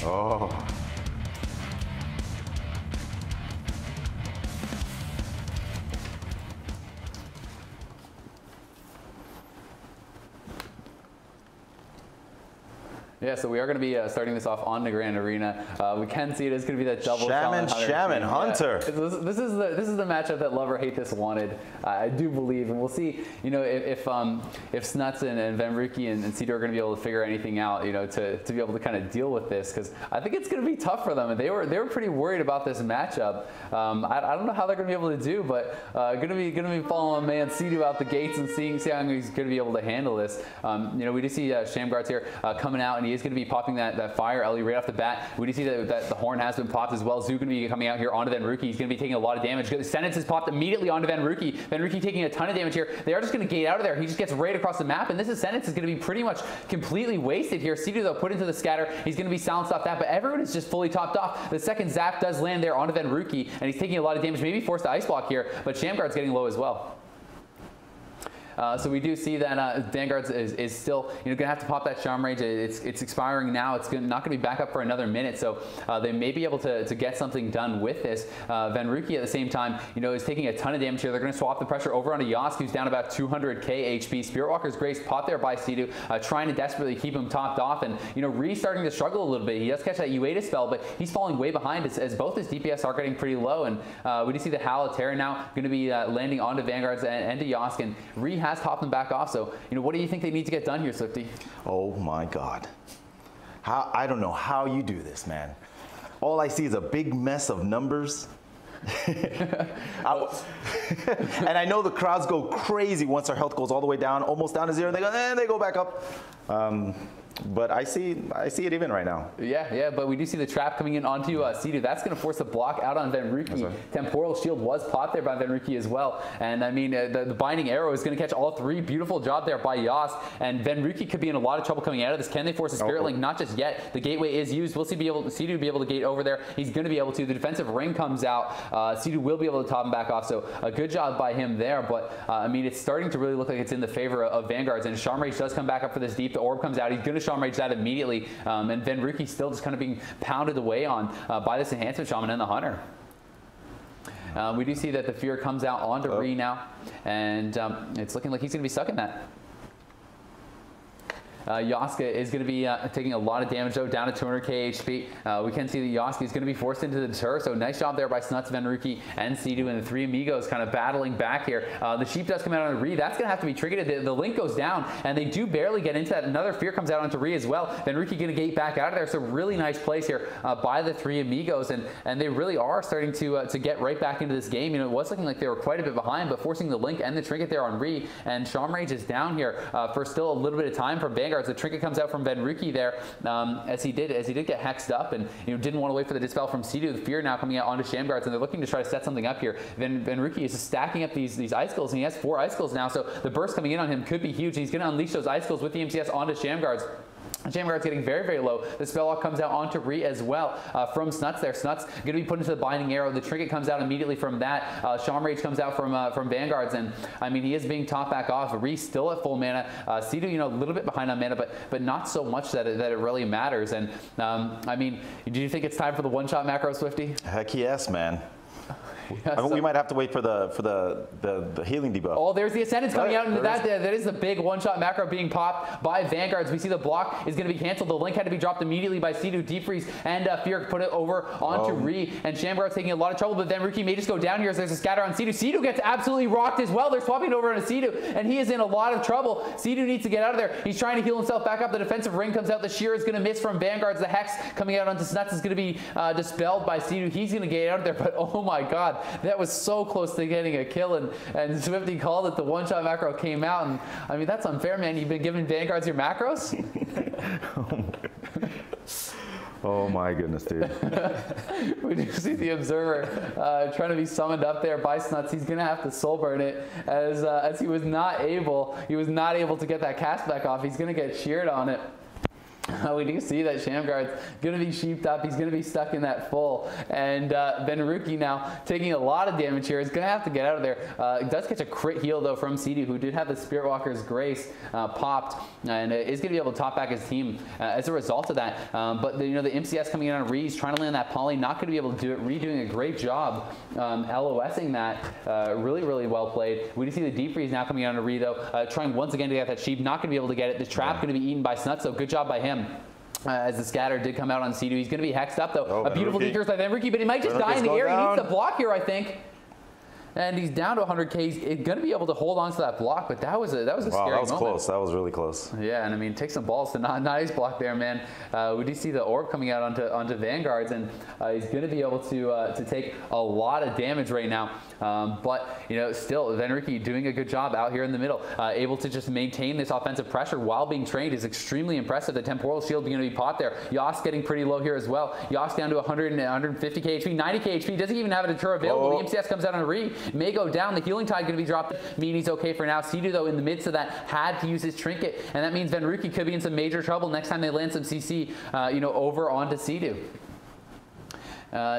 Oh. Yeah, so we are going to be starting this off on the Grand Arena. We can see it is going to be that double Shaman Hunter. Yeah. This is the matchup that Love or Hate This wanted. I do believe, and we'll see. You know, if Snutz and Venruki and Cdew are going to be able to figure anything out, you know, to be able to kind of deal with this, because I think it's going to be tough for them. And they were pretty worried about this matchup. I don't know how they're going to be able to do, but going to be following man Cdew out the gates and see how he's going to be able to handle this. You know, we do see Shamguards here coming out, and he is going to be popping that fire Ellie right off the bat. We do see that the horn has been popped as well. Cdew going to be coming out here onto Venruki. He's going to be taking a lot of damage. Sentence is popped immediately onto Venruki. Venruki taking a ton of damage here. They are just going to gate out of there. He just gets right across the map, and this is Sentence is going to be pretty much completely wasted here. Cdew though put into the scatter. He's going to be silenced off that, but everyone is just fully topped off. The second zap does land there onto Venruki, and he's taking a lot of damage. Maybe forced to ice block here, but Shamguard's getting low as well. So we do see that Vanguards is still, you know, going to have to pop that Charm Rage. It's expiring now. It's not going to be back up for another minute, so they may be able to get something done with this. Venruki at the same time, you know, is taking a ton of damage here. They're going to swap the pressure over onto Yoske, who's down about 200k HP. Spirit Walker's Grace popped there by Cdew, trying to desperately keep him topped off, and you know, Rhee starting to struggle a little bit. He does catch that Ueda spell, but he's falling way behind as both his DPS are getting pretty low, and we do see the Howl of Terror now going to be landing onto Vanguards and to Yoske, and Rhee has topped them back off. So, you know, what do you think they need to get done here, Swifty? Oh my God. I don't know how you do this, man. All I see is a big mess of numbers. And I know the crowds go crazy once our health goes all the way down, almost down to zero, and they go back up. But I see it even right now. Yeah, but we do see the trap coming in onto Cdew. That's going to force a block out on Venruki. Right. Temporal Shield was popped there by Venruki as well. And I mean, the Binding Arrow is going to catch all three. Beautiful job there by Yoske. And Venruki could be in a lot of trouble coming out of this. Can they force a Spirit Link? Not just yet. The gateway is used. We'll see Cdew be able to gate over there. He's going to be able to. The defensive ring comes out. Cdew will be able to top him back off. So a good job by him there. But I mean, it's starting to really look like it's in the favor of Vanguards. And Charm Rage does come back up for this deep. The orb comes out. He's going to Charm Rage that immediately, and Venruki still just kind of being pounded away on by this enhancement shaman and the hunter. We do see that the fear comes out onto Rhee now, and it's looking like he's going to be sucking that. Yoske is going to be taking a lot of damage though, down to 200k HP. We can see that Yoske is going to be forced into the deter, so nice job there by Snutz, Venruki, and Cdew, and the three Amigos kind of battling back here. The sheep does come out on Rhee. That's going to have to be triggered. The link goes down, and they do barely get into that. Another fear comes out onto Rhee as well. Venruki going to gate back out of there, so really nice plays here by the three Amigos, and they really are starting to get right back into this game. You know, it was looking like they were quite a bit behind, but forcing the link and the trinket there on Rhee, and Charm Rage is down here for still a little bit of time from Vanguards. The trinket comes out from Venruki there as he did get hexed up, and you know, didn't want to wait for the dispel from Cdew. The fear now coming out onto Shamguards, and they're looking to try to set something up here. Venruki is just stacking up these icicles, and he has 4 icicles now, so the burst coming in on him could be huge. He's going to unleash those icicles with the MCS onto Shamguards. Shamguard's getting very, very low. The spell lock comes out onto Rhee as well from Snutz there. Snutz going to be put into the Binding Arrow. The trinket comes out immediately from that. Charm Rage comes out from Vanguards, and I mean, he is being topped back off. Rhee still at full mana. Cdew, you know, a little bit behind on mana, but not so much that it really matters. And I mean, do you think it's time for the one-shot macro, Swifty? Heck yes, man. Yeah, I mean, we might have to wait for the healing debuff. Oh, there's the Ascendance coming out, and that is the big one-shot macro being popped by Vanguards. We see the block is going to be canceled. The link had to be dropped immediately by Cdew. Deep Freeze and Fear put it over onto Rhee, and Shamguard's taking a lot of trouble, but then Venruki may just go down here as there's a scatter on Cdew. Cdew gets absolutely rocked as well. They're swapping over onto Cdew, and he is in a lot of trouble. Cdew needs to get out of there. He's trying to heal himself back up. The defensive ring comes out. The Shear is going to miss from Vanguards. The Hex coming out onto Snutz is going to be dispelled by Cdew. He's going to get out of there, but oh my God, that was so close to getting a kill, and Swifty called it. The one-shot macro came out, and I mean, that's unfair, man. You've been giving Vanguards your macros? Oh my goodness, dude. We do see the Observer trying to be summoned up there by Snutz. He's gonna have to soul burn it as he was not able to get that cast back off. He's gonna get sheared on it. We do see that Shamguard's going to be sheeped up. He's going to be stuck in that full. And Venruki now taking a lot of damage here. Is going to have to get out of there. Does catch a crit heal, though, from Cdew, who did have the Spirit Walker's Grace popped, and is going to be able to top back his team as a result of that. But the MCS coming in on Rhee, trying to land that poly, not going to be able to do it. Rhee doing a great job LOSing that. Really, really well played. We do see the deep freeze now coming in on Rhee, though, trying once again to get that sheep. Not going to be able to get it. The trap going to be eaten by Snutz, so good job by him. As the scatter did come out on Cdew. He's going to be hexed up, though. A beautiful decurse by Venruki, but he might just die in the air. He needs to block here, I think. And he's down to 100K. He's going to be able to hold on to that block, but that was a scary moment. That was close. That was really close. Yeah, and I mean, take some balls to not ace block there, man. We do see the orb coming out onto Vanguards, and he's going to be able to take a lot of damage right now. But still, Venruki doing a good job out here in the middle, able to just maintain this offensive pressure while being trained is extremely impressive. The temporal shield going to be popped there. Yoske getting pretty low here as well. Yoske down to 100 and 150k HP, 90k HP. Doesn't even have a deter available. The MCS comes out on Rhee. May go down. The healing tide going to be dropped. Mean he's okay for now. Cdew, though, in the midst of that, had to use his trinket, and that means Venruki could be in some major trouble next time they land some CC, over onto Cdew.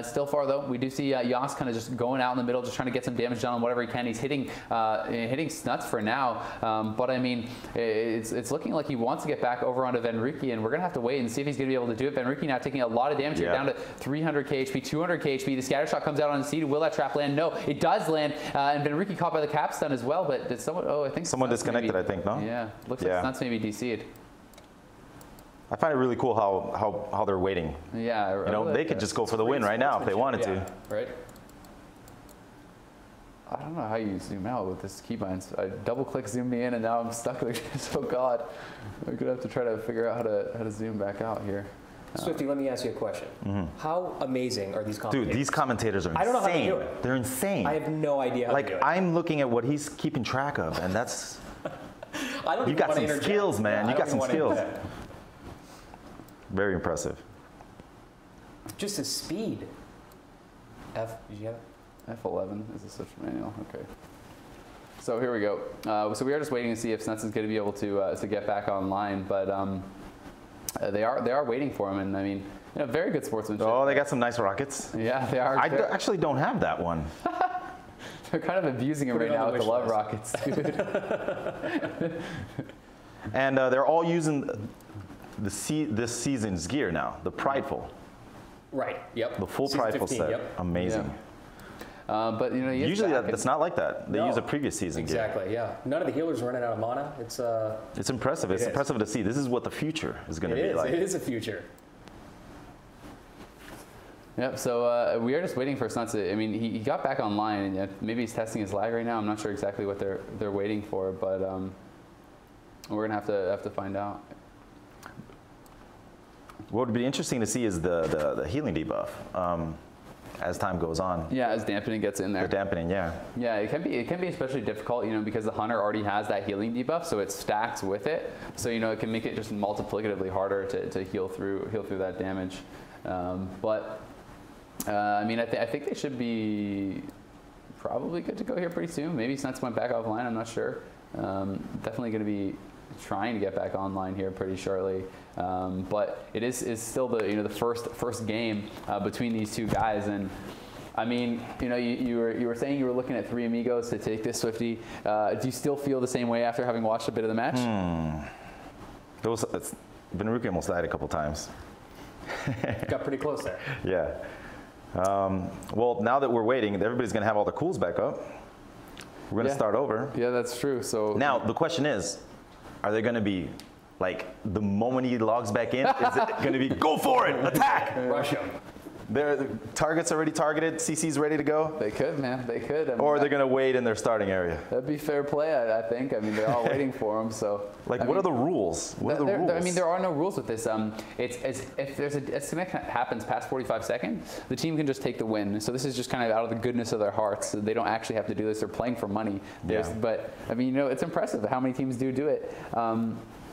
Still far, though. We do see Yoske kind of just going out in the middle, just trying to get some damage done on whatever he can. He's hitting Snutz for now, but I mean, it's looking like he wants to get back over onto Venruki, and we're gonna have to wait and see if he's gonna be able to do it. Venruki now taking a lot of damage here, down to 300k HP, 200k HP. The scatter shot comes out on Cdew. Will that trap land? No, it does land, and Venruki caught by the cap stun as well. But did someone? Oh, I think someone Snutz disconnected. Maybe, I think no. Yeah, looks like Snutz maybe DC'd. I find it really cool how they're waiting. Yeah, they could just go for the win right now if they wanted to. Right. I don't know how you zoom out with this keybinds. I double-click zoom me in, and now I'm stuck there. Oh God, I'm gonna have to try to figure out how to zoom back out here. Swifty, let me ask you a question. How amazing are these commentators? Dude, these commentators are insane. I don't know how they do it. They're insane. I have no idea how they do it. I'm looking at what he's keeping track of, and that's. You got some skills, man. You got some skills. Very impressive. Just his speed. Did you have it? F11 is a switch manual. Okay. So here we go. So we are just waiting to see if Snutz is going to be able to get back online, but they are waiting for him, and I mean, very good sportsmanship. Oh, they got some nice rockets. Yeah, they are. I actually don't have that one. They're kind of abusing him right now with the love rockets, dude. And they're all using this season's gear now, the Prideful. Right, yep. The full Season Prideful 15, set. yep. Amazing. Yeah. But usually that's not like that. They use a previous season gear. Exactly, yeah. None of the healers are running out of mana. It's impressive. It's impressive to see. This is what the future is going to be like. It is a future. Yep, so we are just waiting for Snutz. I mean, he got back online, and maybe he's testing his lag right now. I'm not sure exactly what they're waiting for, but we're gonna have to find out. What would be interesting to see is the healing debuff as time goes on. Yeah, as dampening gets in there. The dampening, yeah. Yeah, it can be especially difficult, because the hunter already has that healing debuff, so it stacks with it. So it can make it just multiplicatively harder to heal through that damage. I mean, I think they should be probably good to go here pretty soon. Maybe Snutz went back offline. I'm not sure. Definitely going to be trying to get back online here pretty shortly. But it is still the first game between these two guys, and I mean, you were saying you were looking at 3 Amigos to take this, Swifty. Do you still feel the same way after having watched a bit of the match? Venruki almost died a couple times. Got pretty close there. Yeah. Well, now that we're waiting, everybody's going to have all their cools back up. We're going to start over. Yeah, that's true. So now the question is, are they going to be like the moment he logs back in? Is it going to be go for it, attack, rush him? The target's already targeted. CC's ready to go. They could, man. They could. I mean, or they're going to wait in their starting area. That'd be fair play, I think. I mean, they're all waiting for him. So, what are the rules? What are the rules? I mean, there are no rules with this. If there's a disconnect that happens past 45 seconds, the team can just take the win. So this is just kind of out of the goodness of their hearts. They don't actually have to do this. They're playing for money. But I mean, it's impressive how many teams do it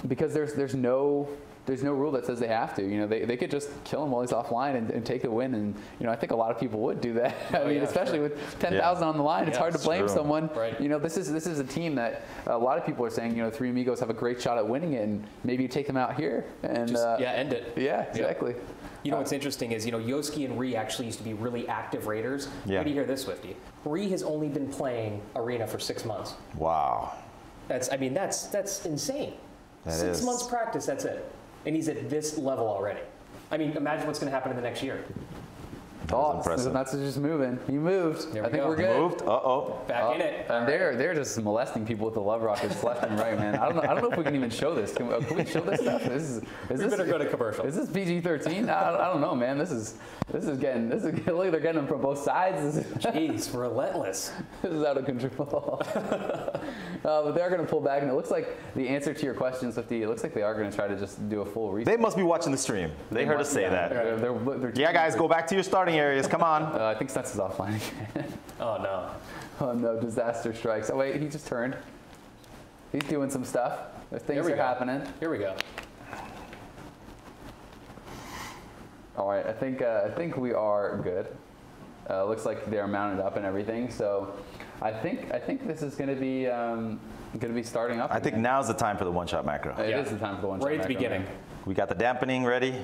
because there's no there's no rule that says they have to. You know, they could just kill him while he's offline and take a win. And you know, I think a lot of people would do that. I mean, especially with 10,000 on the line, it's hard to blame someone. Right. You know, this is a team that a lot of people are saying, you know, 3 Amigos have a great shot at winning it, and maybe you take them out here and end it. Yeah, exactly. You know what's interesting is, you know, Yoske and Rhee actually used to be really active raiders. Where do you hear this, Swifty? Rhee has only been playing Arena for 6 months. Wow. That's insane. That 6 months practice, that's it. And he's at this level already. I mean, imagine what's going to happen in the next year. Oh, Snutz is just moving. He moved. I think we're good. Moved. Back in it. And they're just molesting people with the love rockets left and right, man. I don't know if we can even show this. Can we show this stuff? We better go to commercial. Is this PG-13? I don't know, man. This is getting look, they're getting them from both sides. Jeez, relentless. This is out of control. But they're going to pull back, and it looks like the answer to your question, Swifty, it looks like they are going to try to just do a full reset. They must be watching the stream. They heard us say that. They're Guys, go back to your starting areas. Come on. I think Snutz is offline again. Oh, no. Oh, no. Disaster strikes. Oh, wait. He just turned. He's doing some stuff. Things are happening. Here we go. All right. I think we are good. Looks like they're mounted up and everything. So I think this is going to be starting up. I think now's the time for the one-shot macro. It is the time for the one-shot macro. Right at the beginning. We got the dampening ready.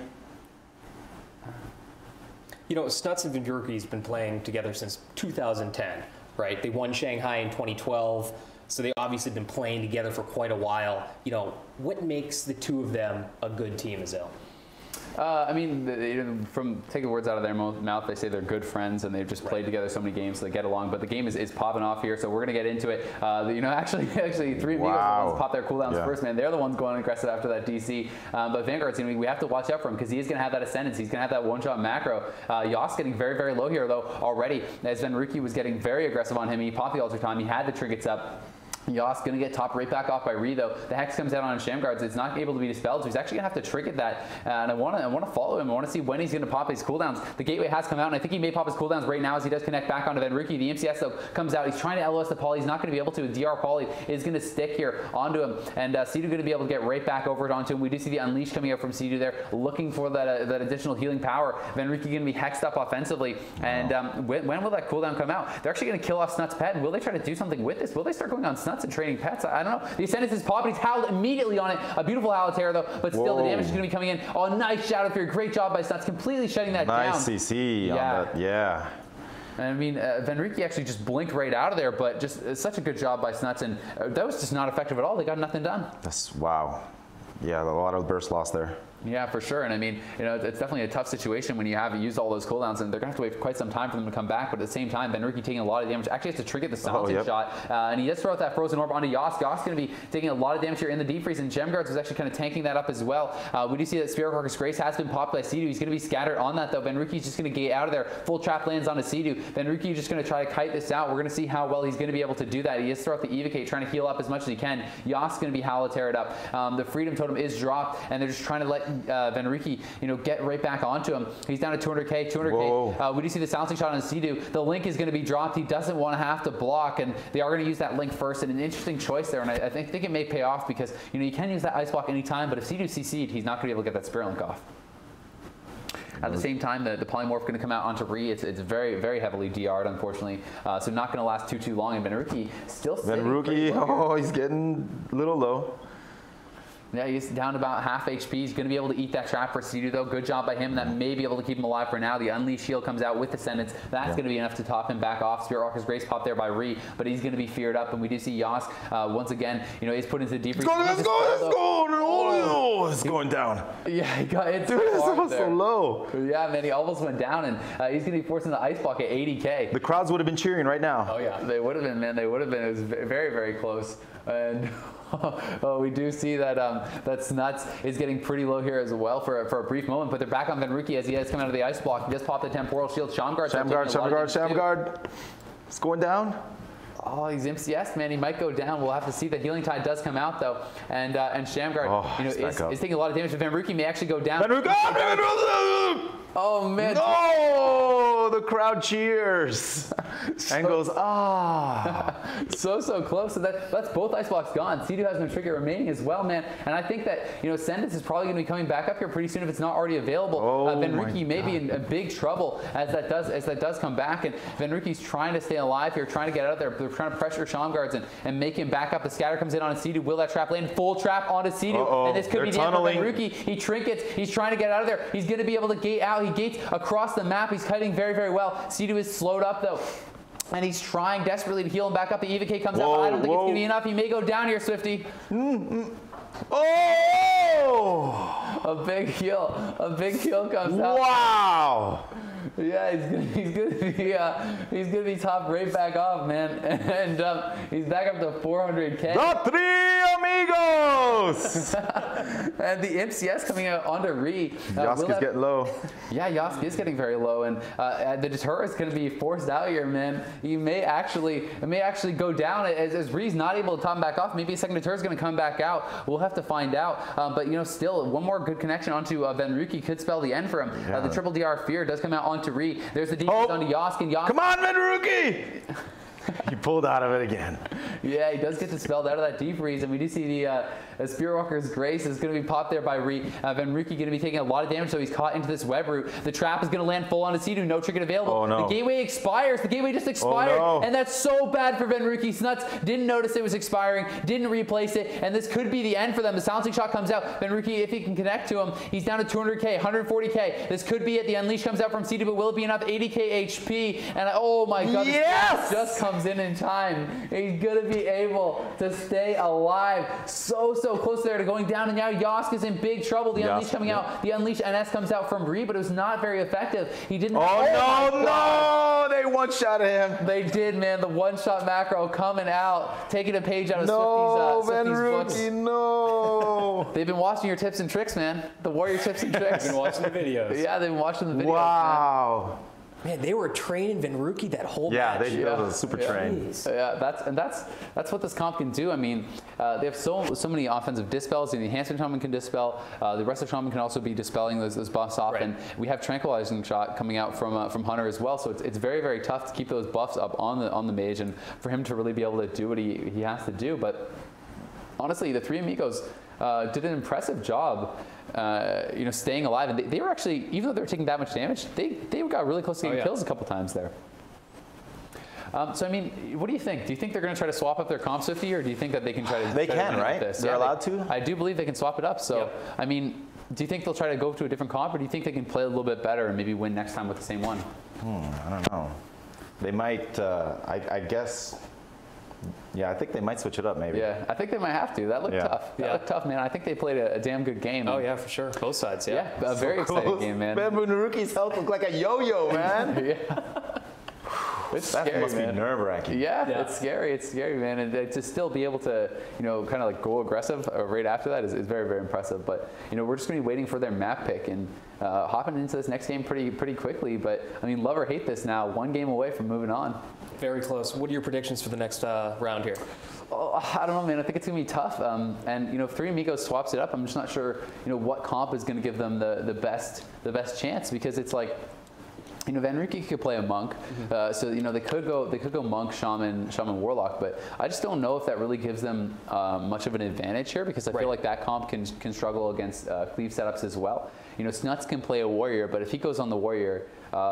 You know, Snutz and Venruki's been playing together since 2010, right? They won Shanghai in 2012, so they obviously been playing together for quite a while. You know, what makes the two of them a good team, Azil? I mean, from taking words out of their mouth, they say they're good friends and they've just played together so many games, so they get along. But the game is popping off here, so we're gonna get into it. You know, actually, 3 Amigos are the ones pop their cooldowns first, man. They're the ones going aggressive after that DC. But Vanguards, you know, we have to watch out for him because he is gonna have that ascendancy. He's gonna have that one-shot macro. Yoske getting very, very low here though already, as Venruki was getting very aggressive on him. He popped the ultra time. He had the trinkets up. Yoske going to get top right back off by Rhee though. The Hex comes out on Shamguards. It's not able to be dispelled, so he's actually going to have to trinket that. And I want to follow him. I want to see when he's going to pop his cooldowns. The gateway has come out, and I think he may pop his cooldowns right now as he does connect back onto Venruki. The MCS though comes out. He's trying to LOS the Poly. He's not going to be able to. DR Poly is going to stick here onto him, and Cdew going to be able to get right back over onto him. We do see the Unleash coming out from Cdew there, looking for that additional healing power. Venruki going to be hexed up offensively, and when will that cooldown come out? They're actually going to kill off Snutz' pet. Will they try to do something with this? Will they start going on Snutz and trading pets? I don't know. The Ascendance is popped. He's howled immediately on it. A beautiful Halotera though, but still the damage is going to be coming in. Oh, nice shadow fear. Great job by Snutz, completely shutting that down. Nice CC on that. Yeah. And I mean, Venruki actually just blinked right out of there, but just such a good job by Snutz, and that was just not effective at all. They got nothing done. That's wow. Yeah, a lot of burst loss there. Yeah, for sure. And I mean, you know, it's definitely a tough situation when you have used all those cooldowns, and they're going to have to wait for quite some time for them to come back. But at the same time, Venruki taking a lot of damage. Actually has to trigger the silencing shot, and he does throw out that frozen orb onto Yoske. Yoske going to be taking a lot of damage here in the deep freeze, and Gemguards was actually kind of tanking that up as well. We do see that Spirit Carcass Grace has been popped by Cdew. He's going to be scattered on that though. Venruki's just going to gate out of there. Full trap lands onto Cdew. Venruki just going to try to kite this out. We're going to see how well he's going to be able to do that. He is throughout the Evocate, trying to heal up as much as he can. Yoske going to be Halotera up. The Freedom Totem is dropped, and they're just trying to let Venruki, you know, get right back onto him. He's down to 200k, 200k. We do see the silencing shot on Cdew. The Link is going to be dropped. He doesn't want to have to block, and they are going to use that Link first. And an interesting choice there, and I think it may pay off because, you know, you can use that Ice Block anytime, but if Cdew CC'd, he's not going to be able to get that Spirit Link off. At the same time, the Polymorph going to come out onto Rhee. It's very, very heavily DR'd, unfortunately. So not going to last too long. And Venruki still sitting. Venruki, he's getting a little low. Yeah, he's down to about half HP. He's going to be able to eat that trap for Cdew, though. Good job by him. That may be able to keep him alive for now. The Unleash Shield comes out with Ascendance. That's going to be enough to top him back off. Spirit Walker's Grace popped there by Rhee, but he's going to be feared up. And we do see Yoske, once again, you know, he's put into the deep freeze. Let's go. Oh, it's going down. Yeah, he got it. Dude, it's so low. Yeah, man, he almost went down, and he's going to be forcing the Ice Block at 80k. The crowds would have been cheering right now. Oh, yeah. They would have been, man. They would have been. It was very, very close. And we do see that that Snutz is getting pretty low here as well for a brief moment, but they're back on Venruki as he has come out of the Ice Block. He just popped the Temporal Shield. Shamguard. It's going down. Oh, he's MCS, man. He might go down. We'll have to see. The Healing Tide does come out though, and Shamguard, you know, is taking a lot of damage. But Venruki may actually go down. Venruki! Oh man! No! The crowd cheers. and goes, ah. So close. So that's both ice blocks gone. Cdew has no trinket remaining as well, man. And I think that, you know, Sendus is probably going to be coming back up here pretty soon if it's not already available. Venruki may be in big trouble as that does come back. And Venruki's trying to stay alive here, trying to get out of there. They're trying to pressure Guards and make him back up. The scatter comes in on Cdew. Will that trap land? Full trap onto Cdew. And this could be the end for Venruki. He trinkets. He's trying to get out of there. He's going to be able to gate out. He gates across the map. He's kiting very, very well. Cdew is slowed up though. And he's trying desperately to heal him back up. The EVK comes out, but I don't think it's going to be enough. He may go down here, Swifty. Oh! A big heal. A big heal comes out. Wow! Yeah, he's gonna be top right back off, man, and he's back up to 400K. The three amigos. And the MCS coming out onto Rhee. Yoske's getting low. Yeah, Yoske is getting very low, and the deter is going to be forced out here, man. It may actually go down as Rhee's not able to top him back off. Maybe a second deter is going to come back out. We'll have to find out. But you know, still one more good connection onto Venruki could spell the end for him. Yeah. The triple DR fear does come out onto Rhee. There's the defense onto Yoske, and Yoske. Come on, Venruki! He pulled out of it again. Yeah, he does get dispelled out of that deep freeze, and we do see the Spearwalker's Grace is going to be popped there by Rhee. Venruki going to be taking a lot of damage, so he's caught into this web root. The trap is going to land full on Cdew, no trinket available. Oh, no. The gateway expires. The gateway just expired, and that's so bad for Venruki. Snutz didn't notice it was expiring, didn't replace it, and this could be the end for them. The silencing shot comes out. Venruki, if he can connect to him, he's down to 200K, 140K. This could be it. The Unleash comes out from Cdew, but will it be enough? 80K HP, and oh my god, yes! this just comes in time. He's going to be able to stay alive. So close there to going down, and now Yoske is in big trouble. The Unleash coming out. The Unleash NS comes out from Rhee, but it was not very effective. He didn't. No! They one-shot him. They did, man. The one-shot macro coming out, taking a page out of Swifty's books. No! They've been watching your tips and tricks, man. The Warrior tips and tricks. I've been watching the videos. Yeah, they've been watching the videos. Wow. Man, they were training Venruki that whole match. That was a super train. Yeah, that's what this comp can do. I mean, they have so many offensive dispels. The Enhancement Shaman can dispel. The Wrestler Shaman can also be dispelling those buffs off. Right. And we have Tranquilizing Shot coming out from Hunter as well. So it's very, very tough to keep those buffs up on the mage and for him to really be able to do what he has to do. But honestly, the three Amigos did an impressive job. You know, staying alive, and they were actually, even though they were taking that much damage, they got really close to getting kills a couple times there. So I mean, what do you think? Do you think they're going to try to swap up their comp Swifty, or do you think that they can try to? They can, right? They're allowed to. I do believe they can swap it up. So I mean, do you think they'll try to go to a different comp, or do you think they can play a little bit better and maybe win next time with the same one? I don't know. They might. I guess. Yeah, I think they might switch it up, maybe. Yeah, I think they might have to. That looked tough. That looked tough, man. I think they played a damn good game. Oh, yeah, for sure. Both sides, yeah. Yeah, a very exciting game, man. Venruki's health looked like a yo-yo, man. It's that scary, must be nerve-wracking. Yeah, it's scary. It's scary, man. And to still be able to, you know, kind of like go aggressive right after that is very, very impressive. But, you know, we're just going to be waiting for their map pick and hopping into this next game pretty quickly. But, I mean, love or hate this now, one game away from moving on. Very close. What are your predictions for the next round here? Oh, I don't know, man. I think it's going to be tough. And, you know, if Three Amigos swaps it up, I'm just not sure, you know, what comp is going to give them the best chance, because it's like, you know, Venruki could play a monk, so you know they could go monk, shaman, warlock, but I just don't know if that really gives them much of an advantage here, because I feel like that comp can struggle against cleave setups as well. You know, Snutz can play a warrior, but if he goes on the warrior,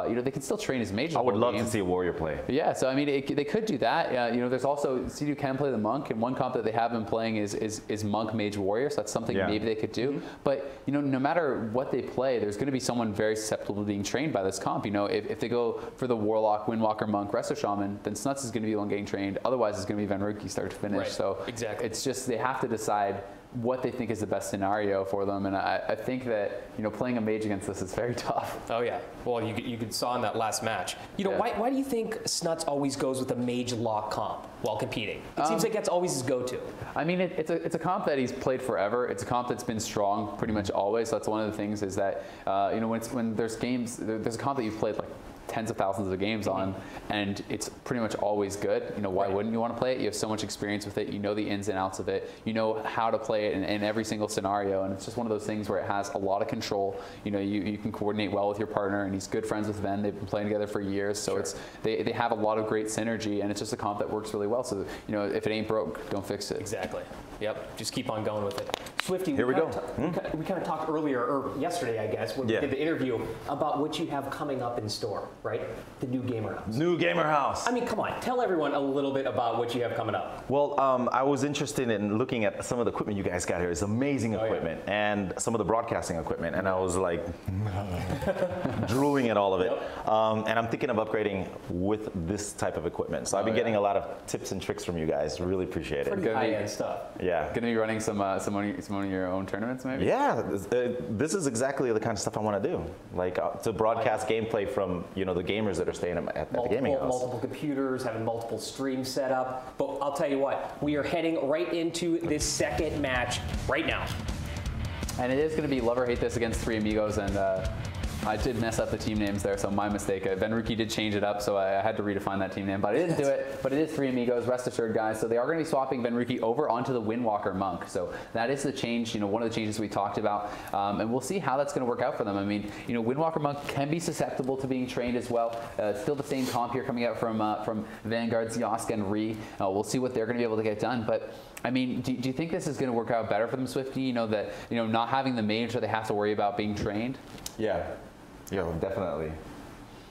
you know, they can still train his mage. I would love to see a warrior play. Yeah, so I mean, they could do that. You know, there's also Cdew can play the monk, and one comp that they have been playing is monk, mage, warrior. So that's something maybe they could do. But you know, no matter what they play, there's going to be someone very susceptible to being trained by this comp. You know, if they go for the warlock, windwalker, monk, wrestler, shaman, then Snutz is going to be the one getting trained. Otherwise, it's going to be Venruki start to finish. So it's just they have to decide what they think is the best scenario for them, and I think that, you know, playing a mage against this is very tough. Oh yeah, well you saw in that last match. You know, why do you think Snutz always goes with a mage lock comp while competing? It seems like that's always his go-to. I mean, it's a comp that he's played forever. It's a comp that's been strong pretty much always. So that's one of the things is that you know, when there's games, there's a comp that you've played like tens of thousands of games on, and it's pretty much always good. You know, why wouldn't you want to play it? You have so much experience with it. You know the ins and outs of it. You know how to play it in every single scenario, and it's just one of those things where it has a lot of control. You know, you can coordinate well with your partner, and he's good friends with Ven. They've been playing together for years, so it's they have a lot of great synergy, and it's just a comp that works really well. So, you know, if it ain't broke, don't fix it. Exactly. Yep. Just keep on going with it. Swifty, Here we go. We kind of talked earlier, or yesterday, I guess, when we did the interview about what you have coming up in store, right? The new Gamer House. New Gamer House. I mean, come on. Tell everyone a little bit about what you have coming up. Well, I was interested in looking at some of the equipment you guys got here. It's amazing equipment, and some of the broadcasting equipment, and I was like drooling at all of it. And I'm thinking of upgrading with this type of equipment. So I've been getting a lot of tips and tricks from you guys. Really appreciate it. Pretty high-end stuff. Yeah. Going to be running some of your own tournaments, maybe? Yeah, this is exactly the kind of stuff I want to do. Like to broadcast gameplay from, you know, the gamers that are staying at the gaming house. Multiple computers, having multiple streams set up. But I'll tell you what, we are heading right into this second match right now. And it is going to be love or hate this against 3 Amigos, and I did mess up the team names there, so my mistake. Venruki did change it up, so I had to redefine that team name, but I didn't do it. But it is 3 Amigos, rest assured, guys. So they are going to be swapping Venruki over onto the Windwalker Monk. So that is the change, you know, one of the changes we talked about, and we'll see how that's going to work out for them. I mean, you know, Windwalker Monk can be susceptible to being trained as well. Still the same comp here coming out from Vanguards, Yoske, and Rhee. We'll see what they're going to be able to get done, but I mean, do you think this is going to work out better for them, Swifty? You know, that, you know, not having the mage that they have to worry about being trained? Yeah. Yeah, definitely.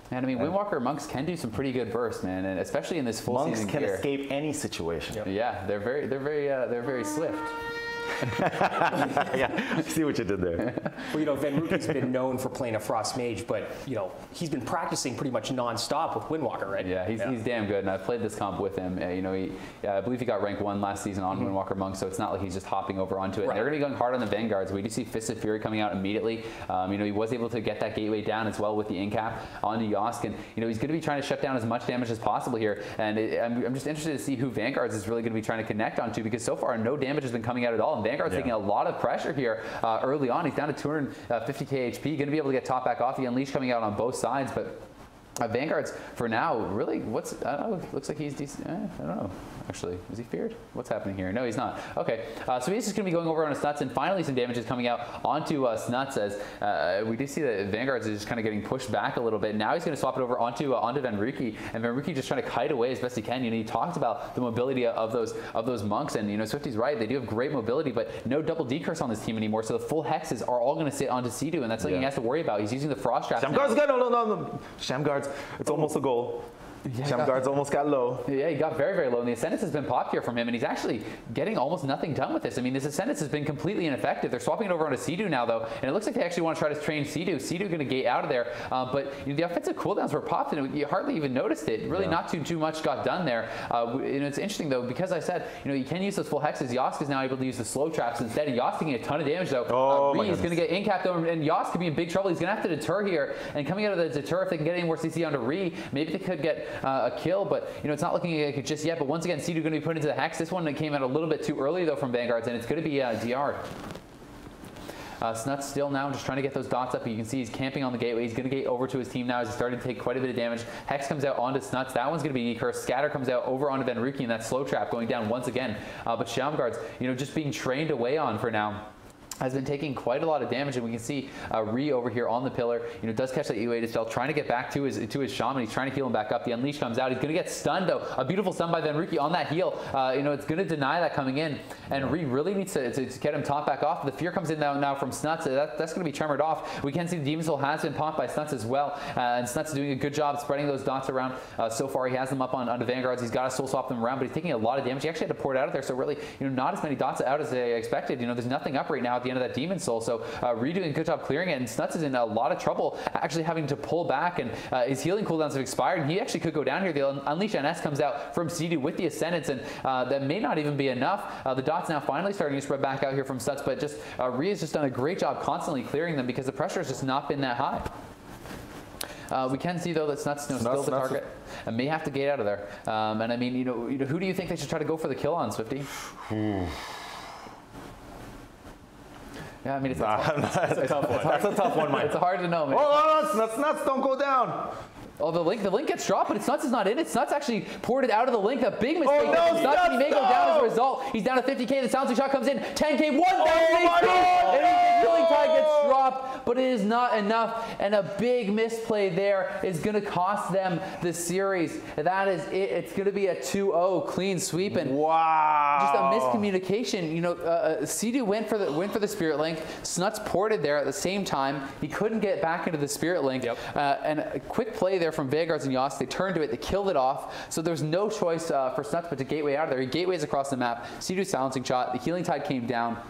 And I mean, Windwalker monks can do some pretty good bursts, man, and especially in this full monks season can gear. escape any situation. Yep. Yeah, they're very swift. Yeah, I see what you did there. Well, you know, Venruki's been known for playing a Frost Mage, but, you know, he's been practicing pretty much non-stop with Windwalker, right? Yeah, he's damn good, and I've played this comp with him. You know, I believe he got rank 1 last season on Windwalker Monk, so it's not like he's just hopping over onto it. Right. They're going to be going hard on the Vanguards. We do see Fist of Fury coming out immediately. You know, he was able to get that gateway down as well with the incap onto Yoske, and, you know, he's going to be trying to shut down as much damage as possible here, and I'm just interested to see who Vanguards is really going to be trying to connect onto, because so far no damage has been coming out at all, and Vanguard's taking a lot of pressure here early on. He's down to 250k HP, going to be able to get top back off. The Unleash coming out on both sides, but Vanguards for now, really, I don't know, looks like he's decent. I don't know. Actually, is he feared? What's happening here? No, he's not. Okay, so he's just going to be going over on Snutz, and finally some damage is coming out onto Snutz, as we do see that Vanguards is just kind of getting pushed back a little bit. Now he's going to swap it over onto Venruki, and Venruki just trying to kite away as best he can. You know, he talked about the mobility of those monks, and, you know, Swifty's right. They do have great mobility, but no double decurse on this team anymore. So the full hexes are all going to sit onto Cdew, and that's something he has to worry about. He's using the frost traps. Shamguard's good. No. Shamguard's. It's almost a goal. Yeah, Shamguard's almost got low. Yeah, he got very, very low, and the Ascendance has been popped here from him, and he's actually getting almost nothing done with this. I mean, this Ascendance has been completely ineffective. They're swapping it over onto Cdew now, though, and it looks like they actually want to try to train Cdew. Cdew going to gate out of there, but, you know, the offensive cooldowns were popped, and you hardly even noticed it. Really, not too much got done there. And it's interesting, though, because I said, you know, you can use those full hexes. Yoske is now able to use the slow traps instead, and Yoske getting a ton of damage, though. Rhee is going to get incapped, though, and Yoske could be in big trouble. He's going to have to deter here, and coming out of the deter, if they can get any more CC onto Rhee, maybe they could get a kill, but, you know, it's not looking like it just yet. But once again, Cdew going to be put into the hex. This one came out a little bit too early, though, from Vanguards, and it's going to be DR'd. Snutz still now just trying to get those dots up. You can see he's camping on the gateway. He's going to gate over to his team now as he started to take quite a bit of damage. Hex comes out onto Snutz. That one's going to be cursed. Scatter comes out over onto Venruki, and that slow trap going down once again. But Shamguards, you know, just being trained away on for now, has been taking quite a lot of damage, and we can see Rhee over here on the pillar. You know, does catch that E-Way to trying to get back to his shaman. He's trying to heal him back up. The Unleash comes out. He's going to get stunned, though. A beautiful stun by Venruki on that heal. You know, it's going to deny that coming in, and Rhee really needs to get him top back off. The fear comes in now from Snutz. That's going to be tremored off. We can see the Demon Soul has been popped by Snutz as well, and Snutz is doing a good job spreading those dots around. So far, he has them up onto Vanguards. He's got to soul swap them around, but he's taking a lot of damage. He actually had to pour it out of there, so really, you know, not as many dots out as they expected. You know, there's nothing up right now at the end of that Demon Soul. So Rhee doing a good job clearing it, and Snutz is in a lot of trouble actually having to pull back, and his healing cooldowns have expired, and he actually could go down here. The Unleash NS comes out from Cdew with the Ascendance, and that may not even be enough. The dots now finally starting to spread back out here from Snutz, but just Rhee has just done a great job constantly clearing them because the pressure has just not been that high. We can see, though, that Snutz, you know, still the target and may have to gate out of there. And I mean, you know, who do you think they should try to go for the kill on, Swifty? Yeah, I mean, it's a tough one. That's a tough one, Mike. It's hard to know, man. Oh, Snutz, don't go down. Oh, the link gets dropped, but Snutz is not in it. Snutz actually poured it out of the link. A big mistake. Oh, no, Snutz, and he may go down as a result. He's down to 50K. The silencing shot comes in. 10K, 1,000 HP. And the healing tide gets dropped, but it is not enough. And a big misplay there is going to cost them the series. That is it. It's going to be a 2-0 clean sweep. And wow. just a miscommunication. You know, Cdew went for the Spirit Link. Snutz ported there at the same time. He couldn't get back into the Spirit Link. Yep. And a quick play there from Vanguards and Yoske. They turned to it. They killed it off. So there's no choice for Snutz but to gateway out of there. He gateways across the map. Cdew silencing shot. The healing tide came down.